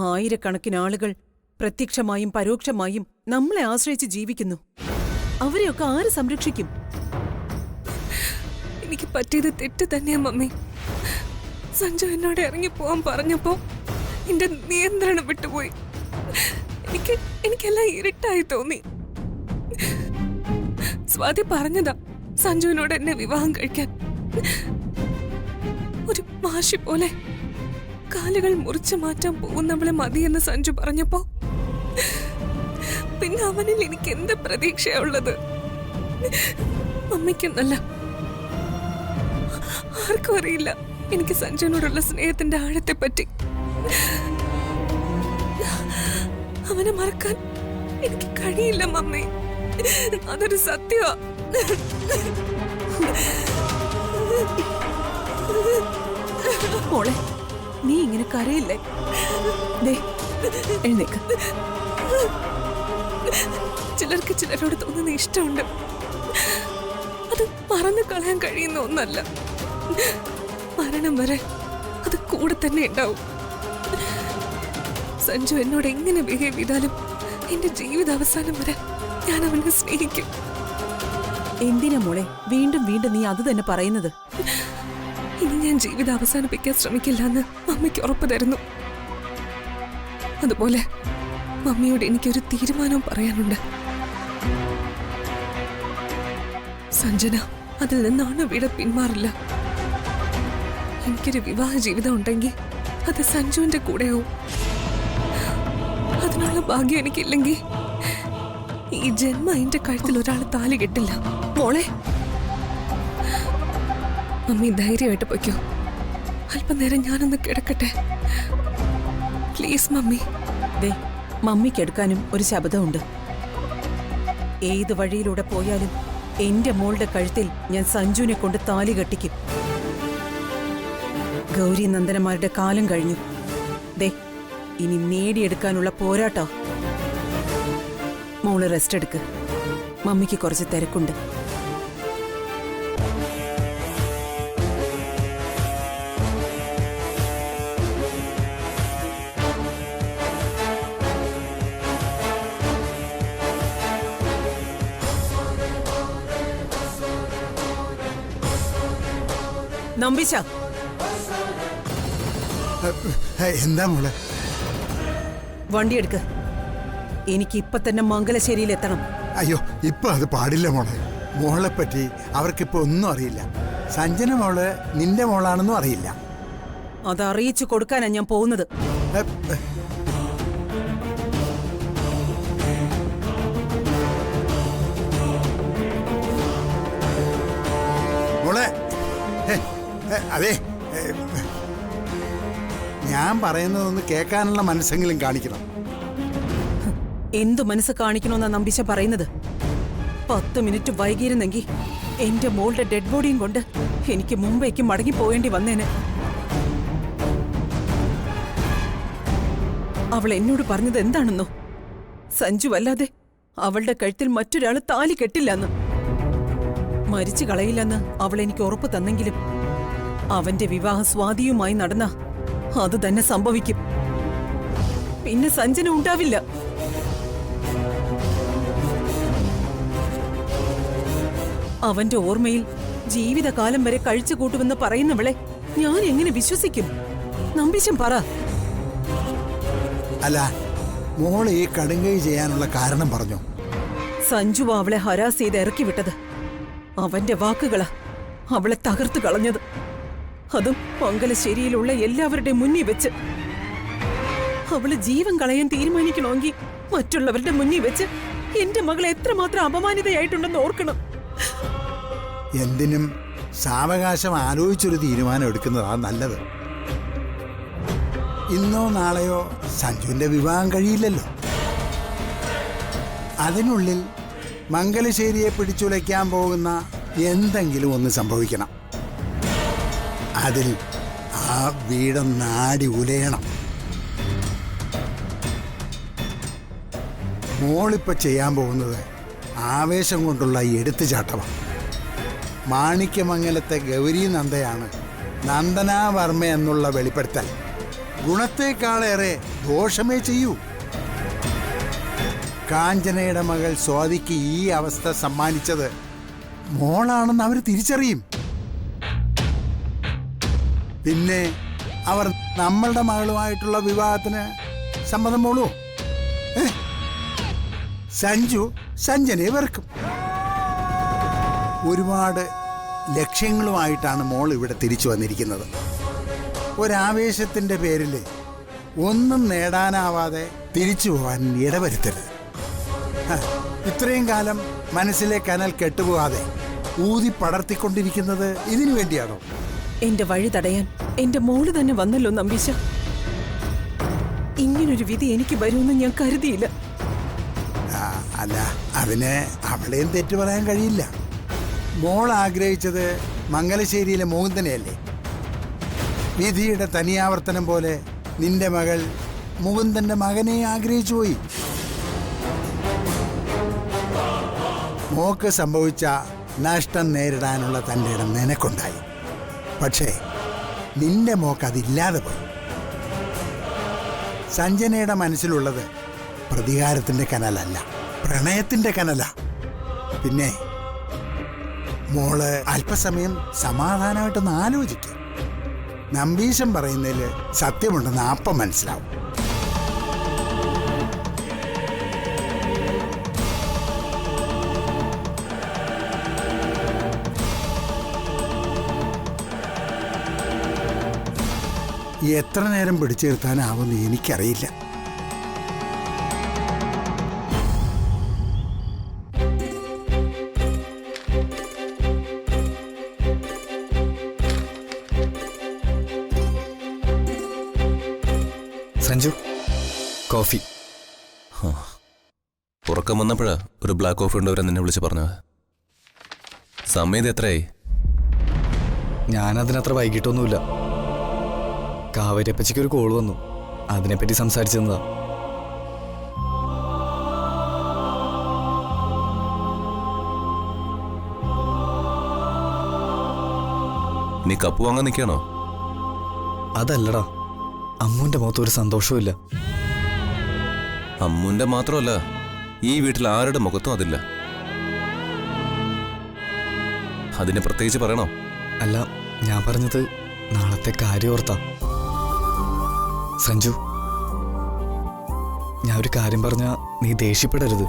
ആയിരക്കണക്കിന് ആളുകൾ പ്രത്യക്ഷമായും പരോക്ഷമായും നമ്മളെ ആശ്രയിച്ച് ജീവിക്കുന്നു. അവരെയൊക്കെ ആര് സംരക്ഷിക്കും? എനിക്ക് പറ്റിയത് തെറ്റ് തന്നെയാ മമ്മി. സഞ്ജു എന്നോട് ഇറങ്ങിപ്പോവാൻ പറഞ്ഞപ്പോ എന്റെ നിയന്ത്രണം വിട്ടുപോയി. എനിക്കെല്ലാം ഇരുട്ടായി തോന്നി. സ്വാതി പറഞ്ഞതാ സഞ്ജുവിനോട് എന്നെ വിവാഹം കഴിക്കാൻ. ഒരു വാശി പോലെ കാലുകൾ മുറിച്ചു മാറ്റാൻ പോകുന്നവളെ മതിയെന്ന് സഞ്ജു പറഞ്ഞപ്പോ പിന്നെ അവനിൽ എനിക്ക് എന്ത് പ്രതീക്ഷയാ ഉള്ളത്? മമ്മിക്കൊന്നല്ല, ആർക്കും അറിയില്ല എനിക്ക് സഞ്ജുവിനോടുള്ള സ്നേഹത്തിന്റെ ആഴത്തെ പറ്റി. അവനെ മറക്കാൻ എനിക്ക് കഴിയില്ല മമ്മി, അതൊരു സത്യമാ. മോളെ, നീ ഇങ്ങനെ കരയില്ലേ? എഴുന്നേക്ക്. ചിലർക്ക് ചിലരോട് തോന്നുന്ന ഇഷ്ടമുണ്ട്, അത് മറന്നു കളയാൻ കഴിയുന്ന ഒന്നല്ല. മരണം വരെ അത് കൂടെ തന്നെ ഉണ്ടാവും. സഞ്ജു എന്നോട് എങ്ങനെ ബിഹേവ് ചെയ്താലും എന്റെ ജീവിതാവസാനം വരെ ഞാൻ അവനെ സ്നേഹിക്കും. എന്തിനാ മോളെ വീണ്ടും വീണ്ടും നീ അത് തന്നെ പറയുന്നത്? ഇനി ഞാൻ ജീവിതം അവസാനിപ്പിക്കാൻ ശ്രമിക്കില്ല എന്ന് മമ്മിക്ക് ഉറപ്പ് തരുന്നു. അതുപോലെ മമ്മിയോട് എനിക്കൊരു തീരുമാനവും പറയാനുണ്ട്. സഞ്ജന അതിൽ നിന്നാണ് ഇവിടെ പിന്മാറില്ല. എനിക്കൊരു വിവാഹ ജീവിതം ഉണ്ടെങ്കിൽ അത് സഞ്ജുവിന്റെ കൂടെയാവും. അതിനുള്ള ഭാഗ്യം എനിക്കില്ലെങ്കിൽ ഈ ജന്മ എന്റെ കഴുത്തിൽ ഒരാൾ താലി കെട്ടില്ല. മോളെ, മമ്മി ധൈര്യമായിട്ട് പൊയ്ക്കോ. അല്പനേരം ഞാനൊന്ന് കിടക്കട്ടെ പ്ലീസ് മമ്മി. മമ്മിക്കെടുക്കാനും ഒരു ശബ്ദമുണ്ട്. ഏത് വഴിയിലൂടെ പോയാലും എന്റെ മോളുടെ കഴുത്തിൽ ഞാൻ സഞ്ജുവിനെ കൊണ്ട് താലി കെട്ടിക്കും. ഗൗരി നന്ദനമാരുടെ കാലം കഴിഞ്ഞു. ഇനി നേടിയെടുക്കാനുള്ള പോരാട്ടോ. മോള് റെസ്റ്റ് എടുക്ക്, മമ്മിക്ക് കുറച്ച് തിരക്കുണ്ട്. നമ്പിച്ച, എന്താ മോളെ? വണ്ടി എടുക്ക്. എനിക്ക് ഇപ്പൊ തന്നെ മംഗലശ്ശേരിയിൽ എത്തണം. അയ്യോ, ഇപ്പൊ അത് പാടില്ല മോളെ. മോളെ പറ്റി അവർക്കിപ്പോ ഒന്നും അറിയില്ല. സഞ്ജന മോള് നിന്റെ മോളാണെന്നും അറിയില്ല. അത് അറിയിച്ചു കൊടുക്കാനാ ഞാൻ പോകുന്നത്. മോളെ, അതെ, ഞാൻ പറയുന്നതൊന്ന് കേൾക്കാനുള്ള മനസ്സെങ്കിലും കാണിക്കണം. എന്തു മനസ്സ് കാണിക്കണമെന്നാ നമ്പിച്ച പറയുന്നത്? 10 മിനിറ്റ് വൈകിയിരുന്നെങ്കിൽ എന്റെ മോളുടെ ഡെഡ് ബോഡിയും കൊണ്ട് എനിക്ക് മുംബൈക്ക് മടങ്ങിപ്പോയേണ്ടി വന്നേനെ. അവൾ എന്നോട് പറഞ്ഞത് എന്താണെന്നോ? സഞ്ജു അല്ലാതെ അവളുടെ കഴുത്തിൽ മറ്റൊരാൾ താലി കെട്ടില്ലെന്ന്. മരിച്ചു കളയില്ലെന്ന് അവൾ എനിക്ക് ഉറപ്പ് തന്നെങ്കിലും അവന്റെ വിവാഹം സ്വാതിയുമായി നടന്ന അത് തന്നെ സംഭവിക്കും. പിന്നെ സഞ്ജന ഉണ്ടാവില്ല. അവന്റെ ഓർമ്മയിൽ ജീവിതകാലം വരെ കഴിച്ചു കൂട്ടുമെന്ന് പറയുന്നവളെ ഞാൻ എങ്ങനെ വിശ്വസിക്കും? നമ്പിശം പറ. അല്ല, മോളെ ഈ കടുങ്കൈ ചെയ്യാനുള്ള കാരണം പറഞ്ഞു. സഞ്ജു അവളെ ഹരാസ് ചെയ്ത് ഇറക്കി വിട്ടത്. അവന്റെ വാക്കുകളാ അവളെ തകർത്തു കളഞ്ഞത്. അതും മംഗലശ്ശേരിയിലുള്ള എല്ലാവരുടെയും മുന്നിൽ വെച്ച്. അവള് ജീവൻ കളയാൻ തീരുമാനിക്കണമെങ്കിൽ മറ്റുള്ളവരുടെ മുന്നിൽ വെച്ച് എന്റെ മകളെ എത്രമാത്രം അപമാനിതയായിട്ടുണ്ടെന്ന് ഓർക്കണം. എന്തിനും സാവകാശം ആലോചിച്ചൊരു തീരുമാനം എടുക്കുന്നതാ നല്ലത്. ഇന്നോ നാളെയോ സഞ്ജുവിന്റെ വിവാഹം കഴിയില്ലല്ലോ. അതിനുള്ളിൽ മംഗലശ്ശേരിയെ പിടിച്ചുലയ്ക്കാൻ പോകുന്ന എന്തെങ്കിലും ഒന്ന് സംഭവിക്കണം. അതിൽ ആ വീടൊന്നാടി ഉലയണം. മോളിപ്പോ ചെയ്യാൻ പോകുന്നത് ആവേശം കൊണ്ടുള്ള എടുത്തുചാട്ടമാണ്. മാണിക്യമംഗലത്തെ ഗൗരി നന്ദയാണ് നന്ദനാവർമ്മ എന്നുള്ള വെളിപ്പെടുത്തൽ ഗുണത്തേക്കാളേറെ ദോഷമേ ചെയ്യൂ. കാഞ്ചനയുടെ മകൾ സ്വാതിക്ക് ഈ അവസ്ഥ സമ്മാനിച്ചത് മോളാണെന്ന് അവർ തിരിച്ചറിയും. പിന്നെ അവർ നമ്മളുടെ മകളുമായിട്ടുള്ള വിവാഹത്തിന് സമ്മതം മോളൂ. സഞ്ജു സഞ്ജനെ വെറുക്കും. ഒരുപാട് ലക്ഷ്യങ്ങളുമായിട്ടാണ് മോൾ ഇവിടെ തിരിച്ചു വന്നിരിക്കുന്നത്. ഒരാവേശത്തിൻ്റെ പേരിൽ ഒന്നും നേടാനാവാതെ തിരിച്ചു പോകാൻ ഇടവരുത്തരുത്. ഇത്രയും കാലം മനസ്സിലെ കനൽ കെട്ടുപോകാതെ ഊതി പടർത്തിക്കൊണ്ടിരിക്കുന്നത് ഇതിനു വേണ്ടിയാണോ? എന്റെ വഴി തടയാൻ എന്റെ മോള് തന്നെ വന്നല്ലോ നമ്പീശ. ഇങ്ങനൊരു വിധി എനിക്ക് വരുമെന്ന് ഞാൻ കരുതിയില്ല. അല്ല, അതിന് അവളെയും തെറ്റു പറയാൻ കഴിയില്ല. മോൾ ആഗ്രഹിച്ചത് മംഗലശ്ശേരിയിലെ മുകുന്ദനെയല്ലേ? വിധിയുടെ തനിയാവർത്തനം പോലെ നിന്റെ മകൾ മുകുന്ദന്റെ മകനെ ആഗ്രഹിച്ചു പോയി. മോക്ക് സംഭവിച്ച നഷ്ടം നേരിടാനുള്ള തൻ്റെ ഇടം നിനക്കുണ്ടായി. പക്ഷേ നിന്റെ മോക്ക് അതില്ലാതെ പോയി. സഞ്ജനയുടെ മനസ്സിലുള്ളത് പ്രതികാരത്തിന്റെ കനലല്ല, പ്രണയത്തിന്റെ കനല. പിന്നെ മോള് അല്പസമയം സമാധാനമായിട്ടൊന്ന് ആലോചിക്കുക. നമ്പീശൻ പറയുന്നതിൽ സത്യമുണ്ടെന്ന് അപ്പം മനസ്സിലാവും. എത്ര നേരം പിടിച്ചു നിർത്താനാവുമെന്ന് എനിക്കറിയില്ല. സഞ്ജു, കോഫി. ഉറക്കം വന്നപ്പോഴാ ഒരു ബ്ലാക്ക് കോഫി ഉണ്ടവരെ നിന്നെ വിളിച്ച് പറഞ്ഞത്. സമയത്ത് എത്രയായി? ഞാനതിനത്ര വൈകിട്ടൊന്നുമില്ല. കാവേരിയപ്പച്ചിക്ക് ഒരു കോൾ വന്നു, അതിനെപ്പറ്റി സംസാരിച്ചതാ. നീ കപ്പ് വാങ്ങാൻ നിൽക്കണോ? അതല്ലടാ, അമ്മുവിന്റെ മുഖത്ത് ഒരു സന്തോഷവും. അമ്മുന്റെ മാത്രമല്ല, ഈ വീട്ടിൽ ആരുടെ മുഖത്തും അതില്ല. അതിനെ പ്രത്യേകിച്ച് പറയണോ? അല്ല, ഞാൻ പറഞ്ഞത് നാളത്തെ കാര്യം ഓർത്താ. സഞ്ജു, ഞാൻ ഒരു കാര്യം പറഞ്ഞാ നീ ദേഷ്യപ്പെടരുത്.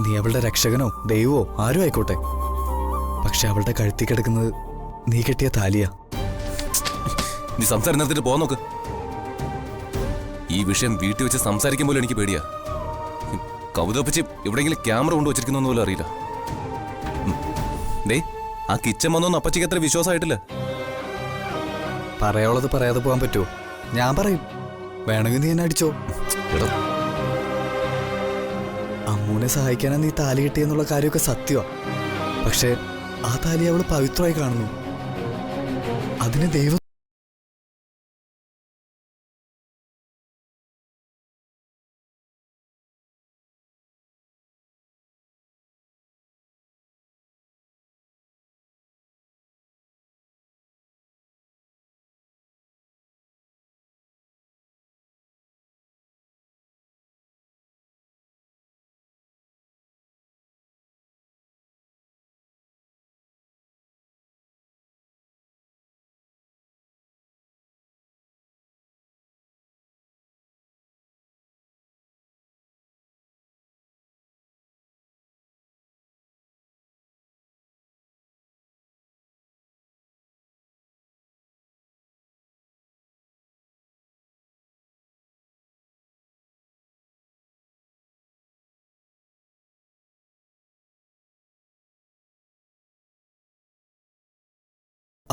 നീ അവളുടെ രക്ഷകനോ ദൈവമോ ആരും ആയിക്കോട്ടെ, പക്ഷെ അവളുടെ കഴുത്തി കിടക്കുന്നത് നീ കെട്ടിയ താലിയാ. നീ സംസാരം നിർത്തിട്ട് പോ നോക്ക്. ഈ വിഷയം വീട്ടിൽ വെച്ച് സംസാരിക്കുമ്പോൾ എനിക്ക് പേടിയാ. കൗതുകപ്പിച്ച് എവിടെയെങ്കിലും ക്യാമറ കൊണ്ട് വെച്ചിരിക്കുന്നു പോലും അറിയില്ല. ഡേ, ആ കിച്ചൻ വന്നൊന്നും അപ്പച്ചിക്ക് അത്ര വിശ്വാസമായിട്ടില്ല. പറയാനുള്ളത് പറയാതെ പോകാൻ പറ്റുമോ? ഞാൻ പറയും, വേണമെങ്കിൽ നീ എന്നെ അടിച്ചോ. അമ്മൂനെ സഹായിക്കാനാ നീ താലി കിട്ടിയെന്നുള്ള കാര്യമൊക്കെ സത്യമാ. പക്ഷെ ആ താലി അവള് പവിത്രമായി കാണുന്നു. അതിന് ദൈവം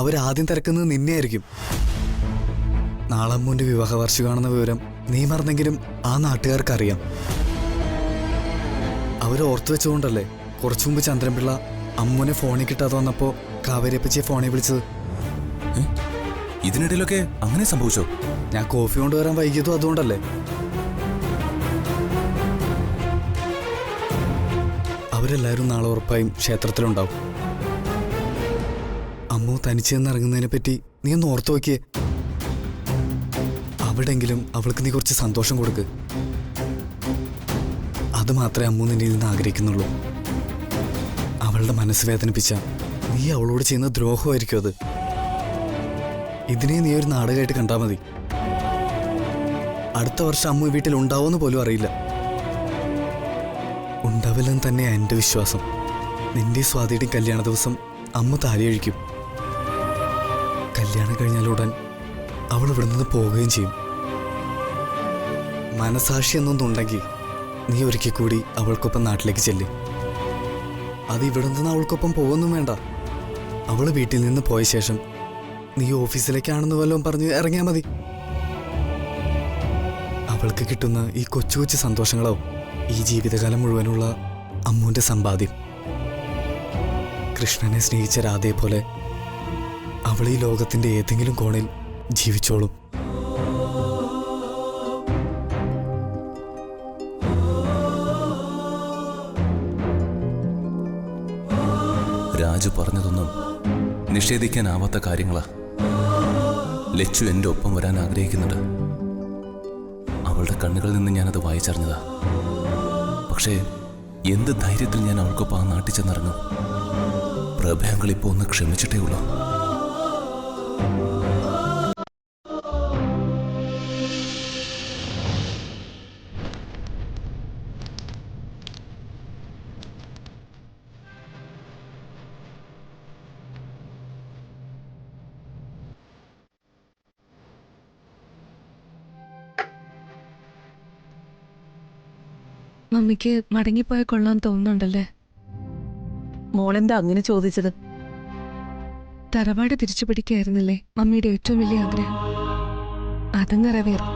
അവരാദ്യം തിരക്കുന്നത് നിന്നെയായിരിക്കും. നാളെ അമ്മുവിന്റെ വിവാഹ വാർഷികമാണെന്ന വിവരം നീ മറന്നെങ്കിലും ആ നാട്ടുകാർക്കറിയാം. അവരോർത്തു വെച്ചുകൊണ്ടല്ലേ കുറച്ചു മുമ്പ് ചന്ദ്രൻപിള്ള അമ്മുവിനെ ഫോണിൽ കിട്ടാതെ വന്നപ്പോ കാവേരിയപ്പച്ചിയെ ഫോണിൽ വിളിച്ചത്. ഇതിനിടയിലൊക്കെ അങ്ങനെ സംഭവിച്ചോ? ഞാൻ കോഫി കൊണ്ടുവരാൻ വൈകിയതും അതുകൊണ്ടല്ലേ. അവരെല്ലാവരും നാളെ ഉറപ്പായും ക്ഷേത്രത്തിലുണ്ടാവും. അമ്മു തനിച്ച് നിന്നിറങ്ങുന്നതിനെ പറ്റി നീ ഒന്ന് ഓർത്തു നോക്കിയേ. അവിടെങ്കിലും അവൾക്ക് നീ കുറച്ച് സന്തോഷം കൊടുക്ക്. അത് മാത്രമേ അമ്മു നിന്നിൽ നിന്ന് ആഗ്രഹിക്കുന്നുള്ളൂ. അവളുടെ മനസ്സ് വേദനിപ്പിച്ച നീ അവളോട് ചെയ്യുന്ന ദ്രോഹമായിരിക്കും അത്. ഇതിനെ നീ ഒരു നാടകമായിട്ട് കണ്ടാൽ മതി. അടുത്ത വർഷം അമ്മു വീട്ടിൽ ഉണ്ടാവുമെന്ന് പോലും അറിയില്ല. ഉണ്ടാവില്ലെന്ന് തന്നെയാണ് എൻ്റെ വിശ്വാസം. നിന്റെ സ്വാതിയുടെ കല്യാണ ദിവസം അമ്മ താലിയഴിക്കും. കല്യാണം കഴിഞ്ഞാലുടൻ അവൾ ഇവിടെ നിന്ന് പോവുകയും ചെയ്യും. മനസാക്ഷി എന്നൊന്നുണ്ടെങ്കിൽ നീ ഒരിക്കൽ കൂടി അവൾക്കൊപ്പം നാട്ടിലേക്ക് ചെല്ല്. അത് ഇവിടെ നിന്ന് അവൾക്കൊപ്പം പോകുന്നു വേണ്ട. അവൾ വീട്ടിൽ നിന്ന് പോയ ശേഷം നീ ഓഫീസിലേക്കാണെന്ന് വല്ലതും പറഞ്ഞ് ഇറങ്ങിയാൽ മതി. അവൾക്ക് കിട്ടുന്ന ഈ കൊച്ചു കൊച്ചു സന്തോഷങ്ങളാവും ഈ ജീവിതകാലം മുഴുവനുള്ള അമ്മുവിൻ്റെ സമ്പാദ്യം. കൃഷ്ണനെ സ്നേഹിച്ച രാധയെ പോലെ അവൾ ഈ ലോകത്തിൻ്റെ ഏതെങ്കിലും കോണിൽ ജീവിച്ചോളും. രാജു പറഞ്ഞതൊന്നും നിഷേധിക്കാനാവാത്ത കാര്യങ്ങളാ. ലച്ചു എൻ്റെ ഒപ്പം വരാൻ ആഗ്രഹിക്കുന്നുണ്ട്. അവളുടെ കണ്ണുകളിൽ നിന്ന് ഞാനത് വായിച്ചറിഞ്ഞതാ. പക്ഷേ എന്ത് ധൈര്യത്തിൽ ഞാൻ അവൾക്കൊപ്പം ആ നാട്ടിൽ ചെന്നിറങ്ങും? പ്രഭയങ്ങൾ ഇപ്പോൾ ഒന്ന് ക്ഷമിച്ചിട്ടേ ഉള്ളൂ. മമ്മിക്ക് മടങ്ങിപ്പോയ കൊള്ളാൻ തോന്നുന്നുണ്ടല്ലേ? മോളെന്താ അങ്ങനെ ചോദിച്ചത്? തറവാട് തിരിച്ചു പിടിക്കായിരുന്നില്ലേ മമ്മിയുടെ ഏറ്റവും വലിയ ആഗ്രഹം? അത് നിറവേറും.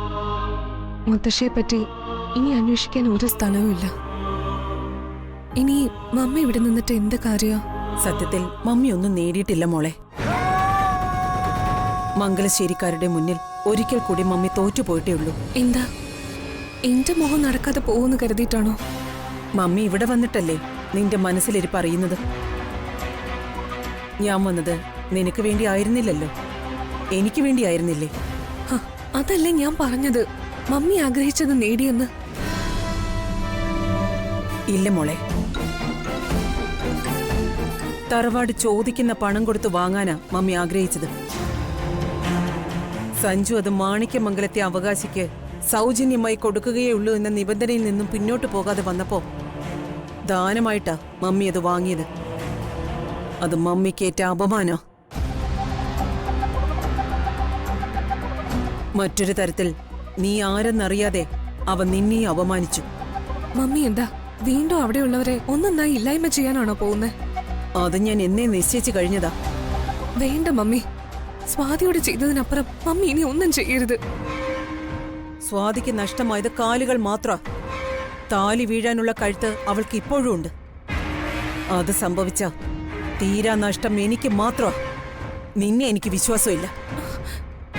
മുത്തശ്ശിയെ പറ്റി ഇനി അന്വേഷിക്കാൻ ഒരു സ്ഥലവും ഇല്ല. ഇനി മമ്മി ഇവിടെ നിന്നിട്ട് എന്ത് കാര്യമാ? സത്യത്തിൽ മമ്മി ഒന്നും നേടിയിട്ടില്ല മോളെ. മംഗലശ്ശേരിക്കാരുടെ മുന്നിൽ ഒരിക്കൽ കൂടി മമ്മി തോറ്റുപോയിട്ടേ ഉള്ളൂ. എന്താ എന്റെ മോഹം നടക്കാതെ പോകുമെന്ന് കരുതിയിട്ടാണോ? മമ്മി ഇവിടെ വന്നിട്ടല്ലേ നിന്റെ മനസ്സിലിരിപ്പ് അറിയുന്നത്. ഞാൻ വന്നത് നിനക്ക് വേണ്ടി ആയിരുന്നില്ലല്ലോ, എനിക്ക് വേണ്ടി ആയിരുന്നില്ലേ? അതല്ലേ ഞാൻ പറഞ്ഞത്. മമ്മി ആഗ്രഹിച്ചത് നേടിയെന്ന്. ഇല്ല മോളെ, തറവാട് ചോദിക്കുന്ന പണം കൊടുത്ത് വാങ്ങാനാ മമ്മി ആഗ്രഹിച്ചത്. സഞ്ജു അത് മാണിക്യമംഗലത്തെ അവകാശിക്ക് സൗജന്യമായി കൊടുക്കുകയേ ഉള്ളൂ എന്ന നിബന്ധനയിൽ നിന്നും പിന്നോട്ട് പോകാതെ വന്നപ്പോ ദാനമായിട്ടാ മമ്മി അത് വാങ്ങിയത്. അത് മമ്മിക്കേറ്റ അപമാനാ. മറ്റൊരു തരത്തിൽ നീ ആരെന്നറിയാതെ അവൻ നിന്നെ അപമാനിച്ചു. മമ്മി എന്താ വീണ്ടും അവിടെയുള്ളവരെ ഒന്നൊന്നായി ഇല്ലായ്മ ചെയ്യാനാണോ പോകുന്നത്? അത് ഞാൻ എന്നേ നിശ്ചയിച്ചു കഴിഞ്ഞതാ. വേണ്ട മമ്മി, സ്വാതിയോട് ചെയ്തതിനപ്പുറം മമ്മി ഇനി ഒന്നും ചെയ്യരുത്. സ്വാതിക്ക് നഷ്ടമായത് കാലുകൾ മാത്ര. താലി വീഴാനുള്ള കഴുത്ത് അവൾക്ക് ഇപ്പോഴും ഉണ്ട്. അത് സംഭവിച്ച തീരാ നഷ്ടം എനിക്ക് മാത്രമാ. നിന്നെ എനിക്ക് വിശ്വാസമില്ല.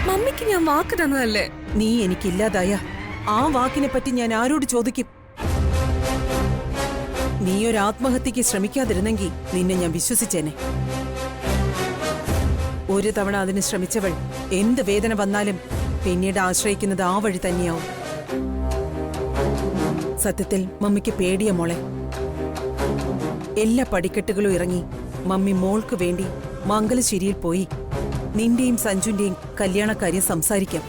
മമ്മിക്ക് ഞാൻ വാക്ക് തന്നതല്ലേ? നീ എനിക്കില്ലാതായ ആ വാക്കിനെ പറ്റി ഞാൻ ആരോട് ചോദിക്കും? നീ ഒരു ആത്മഹത്യക്ക് ശ്രമിക്കാതിരുന്നെങ്കിൽ നിന്നെ ഞാൻ വിശ്വസിച്ചേനെ. ഒരു തവണ അതിന് ശ്രമിച്ചവൾ എന്ത് വേദന വന്നാലും പിന്നീട് ആശ്രയിക്കുന്നത് ആ വഴി തന്നെയാവും. സത്യത്തിൽ മമ്മിക്ക് പേടിയ മോളെ. എല്ലാ പടിക്കെട്ടുകളും ഇറങ്ങി മമ്മി മോൾക്ക് വേണ്ടി മംഗലശ്ശേരിയിൽ പോയി നിന്റെയും സഞ്ജുന്റെയും കല്യാണക്കാര്യം സംസാരിക്കാം.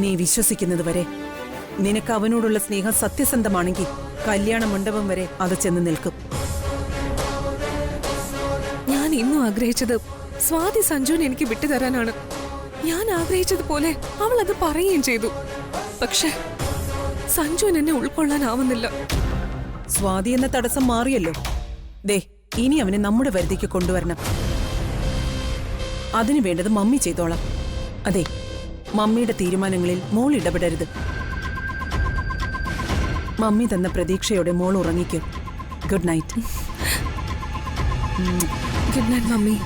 നീ വിശ്വസിക്കുന്നത് വരെ, നിനക്ക് അവനോടുള്ള സ്നേഹം സത്യസന്ധമാണെങ്കിൽ കല്യാണ മണ്ഡപം വരെ അത് ചെന്ന് നിൽക്കും. ഞാൻ ഇന്നും ആഗ്രഹിച്ചത് സ്വാതി സഞ്ജുവിനെ എനിക്ക് വിട്ടുതരാനാണ്. ഞാൻ ആഗ്രഹിച്ചതുപോലെ അവൾ അത് പറയുകയും ചെയ്തു. പക്ഷെ സഞ്ജുവിന് എന്നെ ഉൾക്കൊള്ളാനാവുന്നില്ല. സ്വാതി എന്ന തടസ്സം മാറിയല്ലോ. ദേ, ഇനി അവനെ നമ്മുടെ വരുതിക്ക് കൊണ്ടുവരണം. അതിനു വേണ്ടത് മമ്മി ചെയ്തോളാം. അതെ, മമ്മിയുടെ തീരുമാനങ്ങളിൽ മോൾ ഇടപെടരുത്. മമ്മി തന്ന പ്രതീക്ഷയോടെ മോൾ ഉറങ്ങിക്കും. Good night. Good night mummy.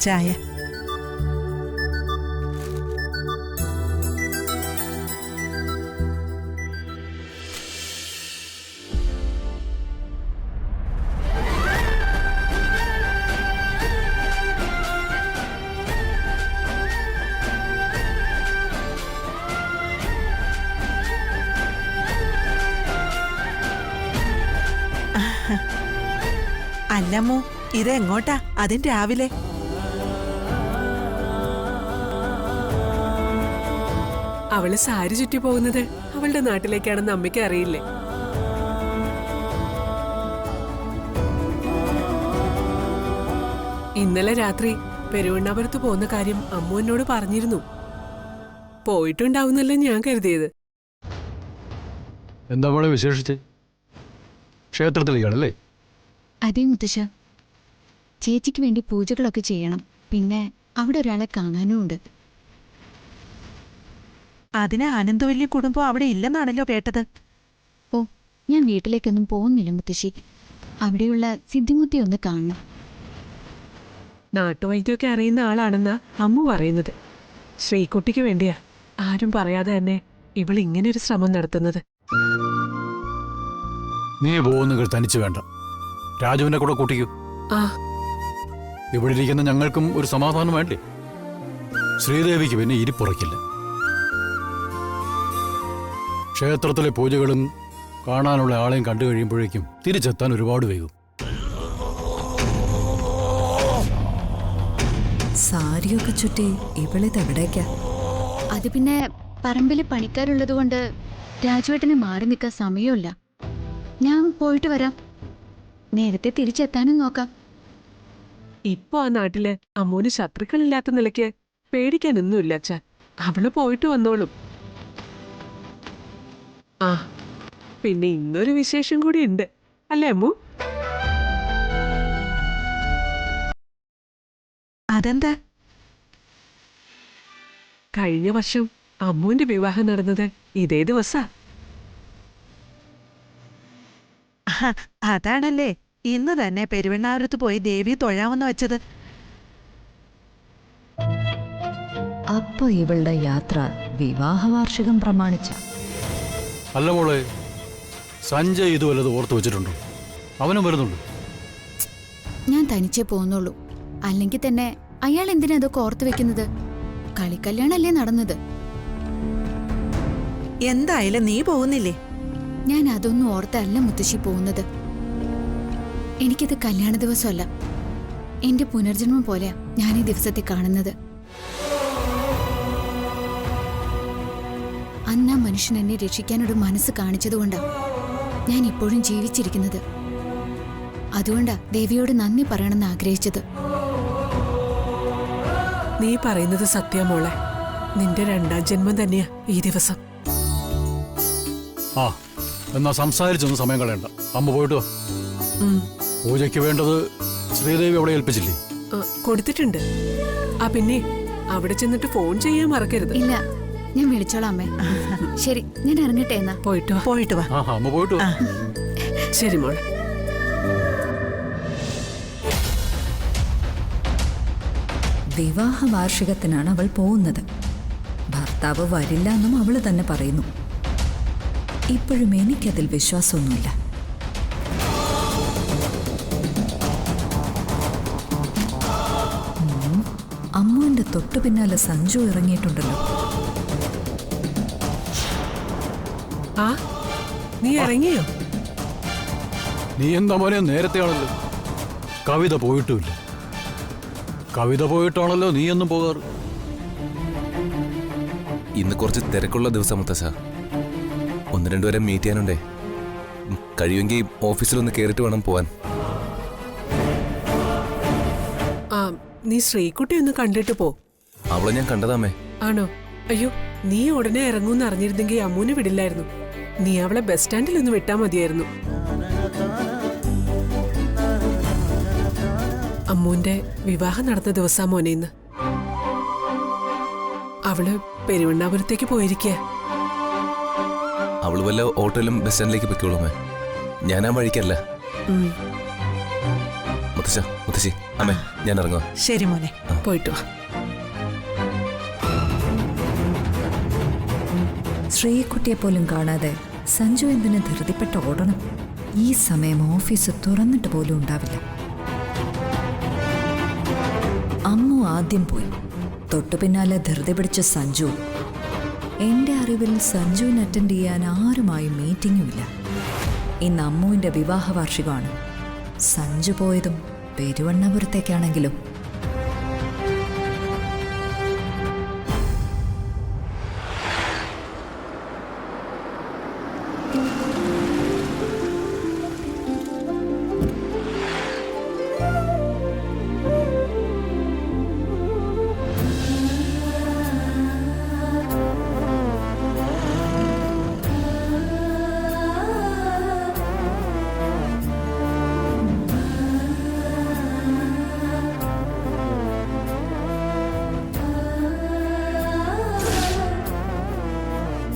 ചായ. അല്ലമ്മോ, ഇതെങ്ങോട്ടാ? അതും രാവിലെ. അവള് സാരി ചുറ്റി പോകുന്നത് അവളുടെ നാട്ടിലേക്കാണെന്ന് അമ്മയ്ക്ക് അറിയില്ലേ? ഇന്നലെ രാത്രി പെരുവണ്ണാപുരത്ത് പോകുന്ന കാര്യം അമ്മു എന്നോട് പറഞ്ഞിരുന്നു. പോയിട്ടുണ്ടാവുന്നല്ല ഞാൻ കരുതിയത്. എന്താ മോളെ വിശേഷിച്ച്? ക്ഷേത്രത്തിലേക്കാണല്ലേ? അതെ മുത്തശ്ശ, ചേച്ചിക്ക് വേണ്ടി പൂജകളൊക്കെ ചെയ്യണം. പിന്നെ അവിടെ ഒരാളെ കാണാനും ഉണ്ട്. അതിന് അനന്തവല്യ കുടുംബം അവിടെ ഇല്ലെന്നാണല്ലോ കേട്ടത്. ഓ, ഞാൻ വീട്ടിലേക്കൊന്നും പോകുന്നില്ല മുത്തശ്ശി. അവിടെയുള്ള സിദ്ധിമുത്തി ഒന്ന് കാണണം. നാട്ടുവൈദ്യമൊക്കെ അറിയുന്ന ആളാണെന്നാ അമ്മു പറയുന്നത്. ശ്രീകുട്ടിക്ക് വേണ്ടിയാ ആരും പറയാതെ തന്നെ ഇവൾ ഇങ്ങനൊരു ശ്രമം നടത്തുന്നത്. നീ പോകുന്നകൾ തനിച്ച് വേണ്ട, രാജുവിനെ കൂടെ കൂട്ടിക്കൂ. ആ, ഇവിടെ ഇരിക്കുന്ന ഞങ്ങൾക്കും ഒരു സമാധാനം വേണ്ടേ? ശ്രീദേവിക്ക് പിന്നെ ഇരിപ്പുറക്കില്ല. ക്ഷേത്രത്തിലെ പൂജകളും കാണാനുള്ള ആളെയും കണ്ടു കഴിയുമ്പോഴേക്കും തിരിച്ചെത്താൻ ഒരുപാട് വൈകും. സാരിയൊക്കെ ചുറ്റി ഇവളിതെവിടേക്കാ? അത് പിന്നെ പറമ്പിൽ പണിക്കാരുള്ളത് കൊണ്ട് രാജുവേട്ടന് മാറി നിൽക്കാൻ സമയമില്ല. ഞാൻ പോയിട്ട് വരാം. നേരത്തെ തിരിച്ചെത്താനും നോക്കാം. ഇപ്പൊ ആ നാട്ടില് അമ്മൂന് ശത്രുക്കളില്ലാത്ത നിലയ്ക്ക് പേടിക്കാനൊന്നുമില്ല അച്ഛാ. അവള് പോയിട്ട് വന്നോളും. ആ, പിന്നെ ഇന്നൊരു വിശേഷം കൂടി ഉണ്ട് അല്ലേ അമ്മു? അതെന്താ? കഴിഞ്ഞ വർഷം അമ്മുവിന്റെ വിവാഹം നടന്നത് ഇതേ ദിവസാ. അതാണല്ലേ ഇന്ന് തന്നെ പെരുവണ്ണാപുരത്ത് പോയി ദേവി തൊഴാമെന്ന് വെച്ചത്. അപ്പൊ ഇവളുടെ യാത്ര വിവാഹ വാർഷികം പ്രമാണിച്ച? അല്ല മോളെ, സഞ്ജയ് ഇത് വല്ലത് ഓർത്ത് വെച്ചിട്ടുണ്ടോ? അവനും വരുന്നുണ്ട്. ഞാൻ തനിച്ചേ പോകുന്നുള്ളൂ. അല്ലെങ്കിൽ തന്നെ അയാൾ എന്തിനാ അതൊക്കെ ഓർത്ത് വെക്കുന്നത്? കളിക്കല്യാണല്ലേ നടന്നത്. എന്തായാലും നീ പോകുന്നില്ലേ? ഞാൻ അതൊന്നും ഓർത്തല്ല മുത്തശ്ശി പോകുന്നത്. എനിക്കിത് കല്യാണ ദിവസമല്ല, എന്റെ പുനർജന്മം പോലെയാ ഞാൻ ഈ ദിവസത്തെ കാണുന്നത്. അന്ന് ആ മനുഷ്യൻ എന്നെ രക്ഷിക്കാനൊരു മനസ്സ് കാണിച്ചതുകൊണ്ടാ ഞാൻ ഇപ്പോഴും ജീവിച്ചിരിക്കുന്നത്. അതുകൊണ്ടാ ദേവിയോട് നന്ദി പറയണമെന്ന് ആഗ്രഹിച്ചത്. നീ പറയുന്നത് സത്യം മോളെ. നിന്റെ രണ്ടാം ജന്മം തന്നെയാ ഈ ദിവസം. ആ, എന്നാ സംസാരിച്ചൊന്നും സമയം കളയണ്ട. അമ്മ പോയിട്ട് വാ. പൂജയ്ക്ക് വേണ്ടത് ശ്രീദേവി അവിടെ ഏൽപ്പിച്ചില്ലേ? കൊടുത്തിട്ടുണ്ട്. ആ, പിന്നെ അവിടെ ചെന്നിട്ട് ഫോൺ ചെയ്യാൻ മറക്കരുത്. ഇല്ല, ഞാൻ വിളിച്ചോളാം അമ്മേ. ശരി, ഞാൻ ഇറങ്ങട്ടെ എന്നാ. പോയിട്ട് വാ. പോയിട്ട് വാ. ആ, അമ്മ പോയിട്ട് വാ. ശരി മോളെ. വിവാഹ വാർഷികത്തിനാണ് അവൾ പോകുന്നത്. ഭർത്താവ് വരില്ല എന്നും അവള് തന്നെ പറയുന്നു. ഇപ്പോഴും എനിക്കതിൽ വിശ്വാസമൊന്നുമില്ല. അമ്മുവിന്റെ തൊട്ടു പിന്നാലെ സഞ്ജു ഇറങ്ങിയിട്ടുണ്ടല്ലോ. ആ, നീ ഇറങ്ങിയോ? നീ എന്താ മോനെ നേരത്തെയാണല്ലോ. കവിത പോയിട്ടുമില്ല. കവിത പോയിട്ടാണല്ലോ നീ എന്നും പോകാറ്. ഇന്ന് കുറച്ച് തിരക്കുള്ള ദിവസം മുത്തശ്ശ. ഒന്ന് രണ്ടുപേരെ മീറ്റ് ചെയ്യാനുണ്ടേ. കഴിയുമെങ്കിൽ ഓഫീസിലൊന്ന് കയറിയിട്ട് വേണം പോവാൻ. ആ, നീ ശ്രീകുട്ടി ഒന്ന് കണ്ടിട്ട് പോ. അവളെ ഞാൻ കണ്ടതാമേ. ആണോ? അയ്യോ, നീ ഉടനെ ഇറങ്ങൂന്ന് അറിഞ്ഞിരുന്നെങ്കിൽ അമ്മൂന് വിടില്ലായിരുന്നു. നീ അവളെ ബസ് സ്റ്റാൻഡിൽ ഒന്ന് വിട്ടാ മതിയായിരുന്നു. അമ്മൂന്റെ വിവാഹം നടന്ന ദിവസാ മോനെ ഇന്ന്. അവള് പെരുവണ്ണാപുരത്തേക്ക് പോയിരിക്കുക. അവള് വല്ല ഓട്ടോയിലും ബസ് സ്റ്റാൻഡിലേക്ക് പൊയ്ക്കോളൂമേ. ഞാൻ ആ വഴിക്കല്ല. മുത്തശ്ശ മുത്തശ്ശ മുത്തശ്ശി അമ്മേ ഞാൻ ഇറങ്ങുക. ശരി മോനെ. പോയിട്ട് വാ. ശ്രീകുട്ടിയെ പോലും കാണാതെ സഞ്ജു എന്തിന് ധൃതിപ്പെട്ട് ഓടണം? ഈ സമയം ഓഫീസ് തുറന്നിട്ട് പോലും ഉണ്ടാവില്ല. അമ്മു ആദ്യം പോയി, തൊട്ടു പിന്നാലെ ധൃതി പിടിച്ച സഞ്ജു. എന്റെ അറിവിൽ സഞ്ജുവിന് അറ്റൻഡ് ചെയ്യാൻ ആരുമായും മീറ്റിംഗുമില്ല. ഇന്ന് അമ്മുവിന്റെ വിവാഹ വാർഷികമാണ്. സഞ്ജു പോയതും പെരുവണ്ണപുരത്തേക്കാണെങ്കിലും